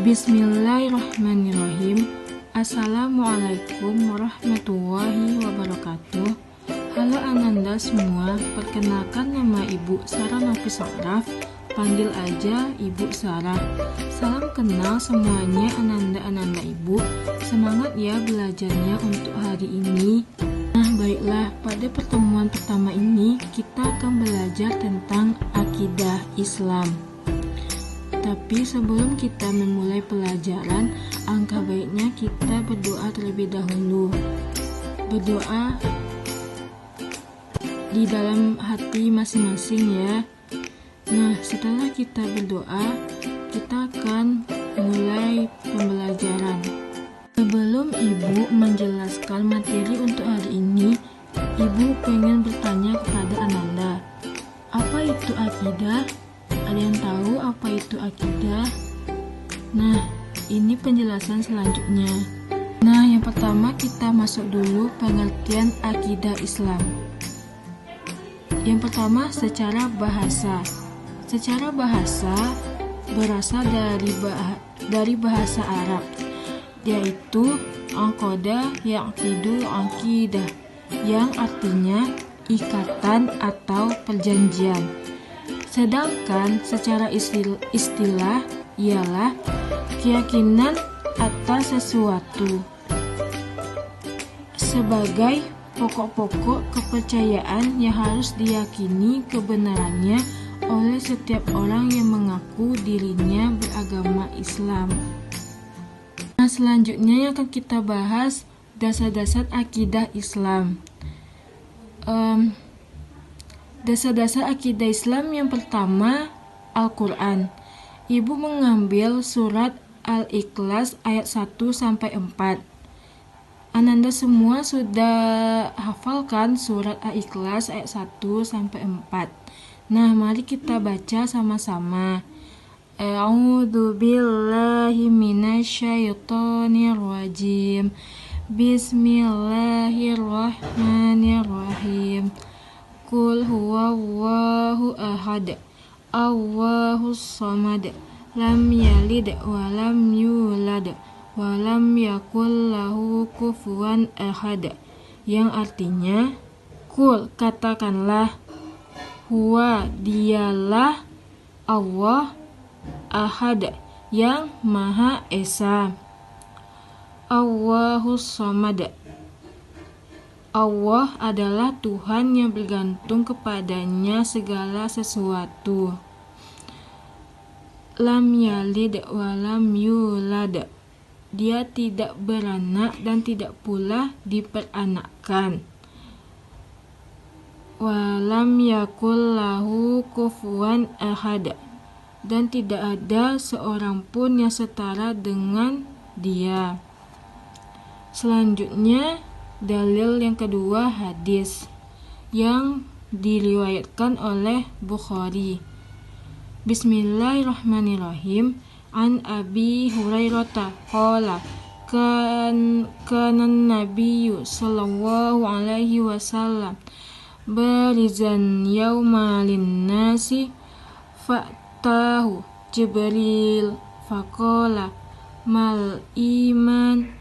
Bismillahirrahmanirrahim. Assalamualaikum warahmatullahi wabarakatuh. Halo Ananda semua, perkenalkan nama Ibu Sarah Nafis Saraf, panggil aja Ibu Sarah. Salam kenal semuanya Ananda Ibu. Semangat ya belajarnya untuk hari ini. Nah baiklah, pada pertemuan pertama ini kita akan belajar tentang akidah Islam. Tapi sebelum kita memulai pelajaran, alangkah baiknya kita berdoa terlebih dahulu. Berdoa di dalam hati masing-masing ya. Nah, setelah kita berdoa, kita akan mulai pembelajaran. Sebelum Ibu menjelaskan materi untuk hari ini, Ibu pengen bertanya kepada Ananda, apa itu akidah? Ada yang tahu apa itu akidah? Nah, ini penjelasan selanjutnya. Nah, yang pertama kita masuk dulu pengertian akidah Islam. Yang pertama, secara bahasa. Secara bahasa berasal dari bahasa Arab, yaitu aqada ya'qidu aqidah, yang artinya ikatan atau perjanjian. Sedangkan secara istilah ialah keyakinan atas sesuatu sebagai pokok-pokok kepercayaan yang harus diyakini kebenarannya oleh setiap orang yang mengaku dirinya beragama Islam. Nah, selanjutnya yang akan kita bahas dasar-dasar akidah Islam. Dasar-dasar akidah Islam yang pertama, Al-Quran. Ibu mengambil surat Al-Ikhlas ayat 1-4. Ananda semua sudah hafalkan surat Al-Ikhlas ayat 1-4. Nah, mari kita baca sama-sama. A'udzu billahi minasyaitonir rajim. Bismillahirrahmanirrahim. Qul huwallahu ahad, Allahus samad, lam yalid wa lam yulad wa lam yakul lahu kufuwan ahad. Yang artinya, Qul katakanlah, huwa dialah Allah, ahad yang maha esa, Allahus samad, Allah adalah Tuhan yang bergantung kepadanya segala sesuatu. Lam yalid wa lam yulad, dia tidak beranak dan tidak pula diperanakkan. Wa lam yakul lahu kufuwan ahad, dan tidak ada seorang pun yang setara dengan dia. Selanjutnya, dalil yang kedua, hadis yang diriwayatkan oleh Bukhari. Bismillahirrahmanirrahim. An Abi Hurairah qala kana Nabiyyu sallallahu alaihi wasallam barizan yauma lin-nasi fa'tahu Jibril faqala mal iman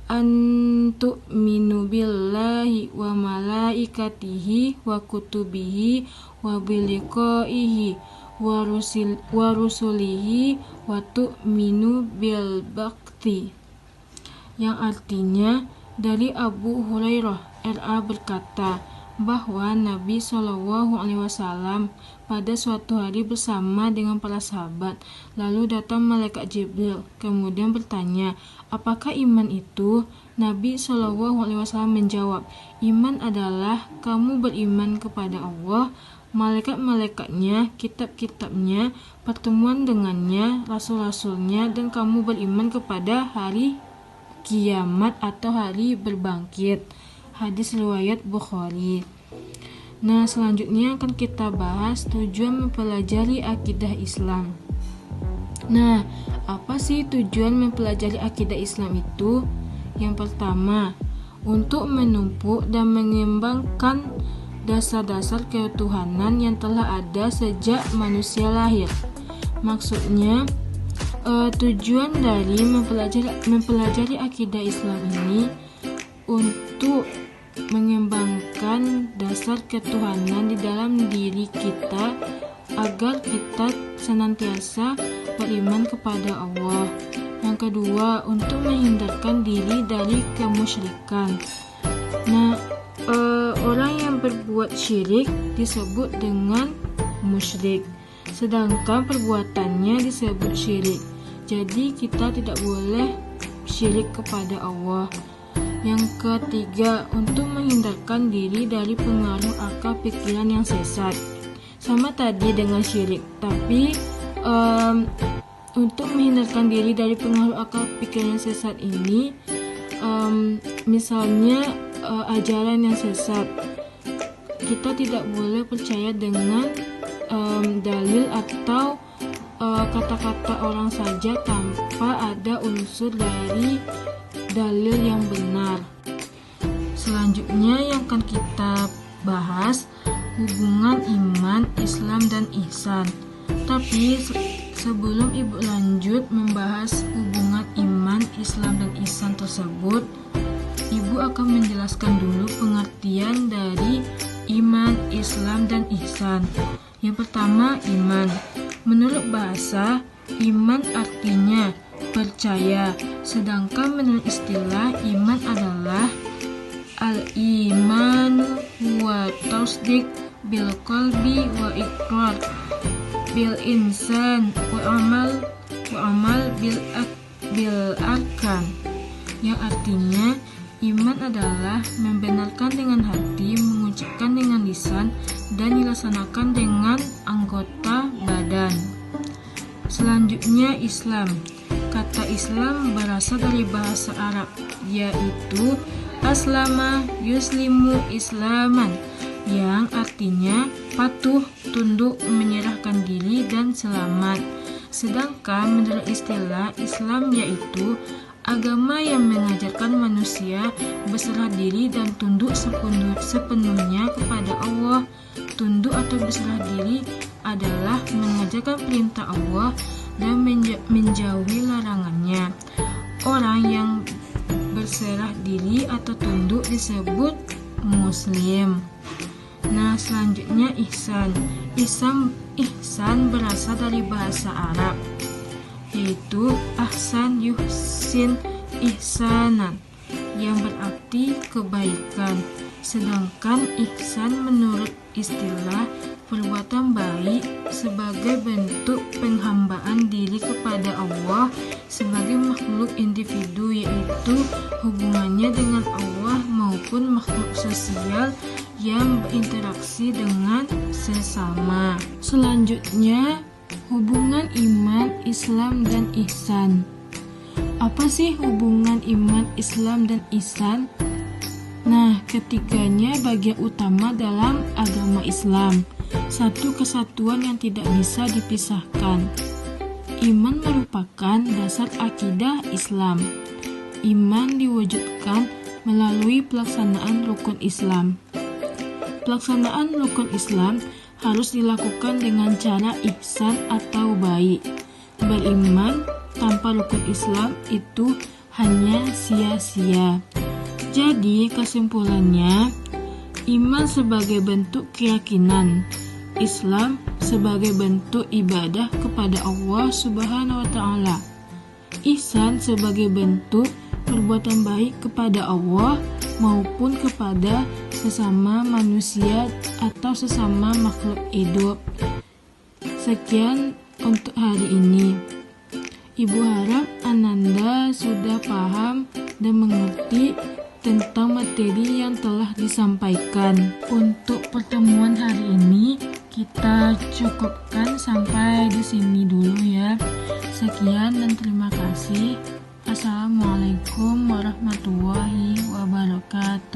antu'minu billahi wa malaikatihi wa kutubihi wa biliqaihi wa rusulihi wa tu'minu bil baqti. Yang artinya, dari Abu Hurairah RA berkata bahwa Nabi SAW pada suatu hari bersama dengan para sahabat, lalu datang malaikat Jibril, kemudian bertanya, apakah iman itu? Nabi SAW menjawab, iman adalah kamu beriman kepada Allah, malaikat-malaikatnya, kitab-kitabnya, pertemuan dengannya, rasul-rasulnya, dan kamu beriman kepada hari kiamat atau hari berbangkit. Hadis riwayat Bukhari. Nah, selanjutnya akan kita bahas tujuan mempelajari akidah Islam. Nah, apa sih tujuan mempelajari akidah Islam itu? Yang pertama, untuk menumpuk dan mengembangkan dasar-dasar ketuhanan yang telah ada sejak manusia lahir. Maksudnya, Tujuan dari mempelajari akidah Islam ini untuk mengembangkan dasar ketuhanan di dalam diri kita agar kita senantiasa beriman kepada Allah. Yang kedua, untuk menghindarkan diri dari kemusyrikan. Nah, orang yang berbuat syirik disebut dengan musyrik, sedangkan perbuatannya disebut syirik. Jadi kita tidak boleh syirik kepada Allah. Yang ketiga, untuk menghindarkan diri dari pengaruh akal pikiran yang sesat. Sama tadi dengan syirik, tapi untuk menghindarkan diri dari pengaruh akal pikiran yang sesat ini, misalnya ajaran yang sesat, kita tidak boleh percaya dengan dalil atau kata-kata orang saja tanpa ada unsur dari dalil yang benar. Selanjutnya yang akan kita bahas hubungan iman, Islam, dan ihsan. Tapi sebelum Ibu lanjut membahas hubungan iman, Islam, dan ihsan tersebut, Ibu akan menjelaskan dulu pengertian dari iman, Islam, dan ihsan. Yang pertama, iman. Menurut bahasa, iman artinya percaya, sedangkan menurut istilah iman adalah al-imanu wa tasdiq bil qalbi wa iqrar bil insan wa amal bil arkan, yang artinya iman adalah membenarkan dengan hati, mengucapkan dengan lisan, dan dilaksanakan dengan anggota badan. Selanjutnya, Islam. Kata Islam berasal dari bahasa Arab, yaitu aslama yuslimu islaman, yang artinya patuh, tunduk, menyerahkan diri, dan selamat. Sedangkan menurut istilah Islam yaitu agama yang mengajarkan manusia berserah diri dan tunduk sepenuhnya kepada Allah. Tunduk atau berserah diri adalah mengajarkan perintah Allah dan menjauhi larangannya. Orang yang berserah diri atau tunduk disebut muslim. Nah, selanjutnya ihsan. Ihsan berasal dari bahasa Arab, yaitu ahsan yuhsin ihsanan, yang berarti kebaikan. Sedangkan ihsan menurut istilah perbuatan baik sebagai bentuk penghambaan diri kepada Allah sebagai makhluk individu, yaitu hubungannya dengan Allah maupun makhluk sosial yang berinteraksi dengan sesama. Selanjutnya, hubungan iman, Islam, dan ihsan. Apa sih hubungan iman, Islam, dan ihsan? Nah, ketiganya bagian utama dalam agama Islam, satu kesatuan yang tidak bisa dipisahkan. Iman merupakan dasar akidah Islam. Iman diwujudkan melalui pelaksanaan rukun Islam. Pelaksanaan rukun Islam harus dilakukan dengan cara ihsan atau baik. Beriman tanpa rukun Islam itu hanya sia-sia. Jadi kesimpulannya, iman sebagai bentuk keyakinan, Islam sebagai bentuk ibadah kepada Allah Subhanahu wa Ta'ala, ihsan sebagai bentuk perbuatan baik kepada Allah maupun kepada sesama manusia atau sesama makhluk hidup. Sekian untuk hari ini. Ibu harap Ananda sudah paham dan mengerti tentang materi yang telah disampaikan. Untuk pertemuan hari ini kita cukupkan sampai di sini dulu ya. Sekian dan terima kasih. Assalamualaikum warahmatullahi wabarakatuh.